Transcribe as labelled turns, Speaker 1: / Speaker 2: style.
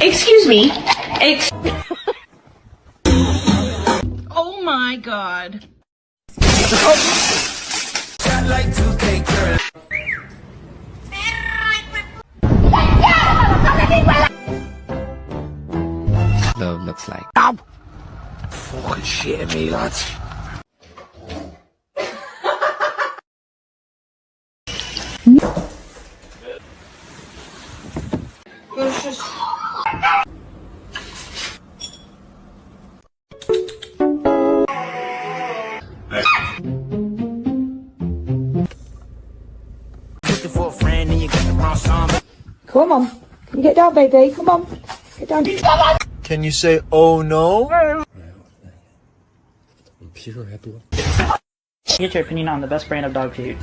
Speaker 1: Excuse me. Oh my god.
Speaker 2: Love looks like.
Speaker 3: Fucking shit at me, lads. Looking for a friend and you got the wrong song.
Speaker 4: Come on. Can you get down, baby? Come on. Get down.
Speaker 5: Can you say oh no?
Speaker 6: Get your opinion on the best brand of dog food.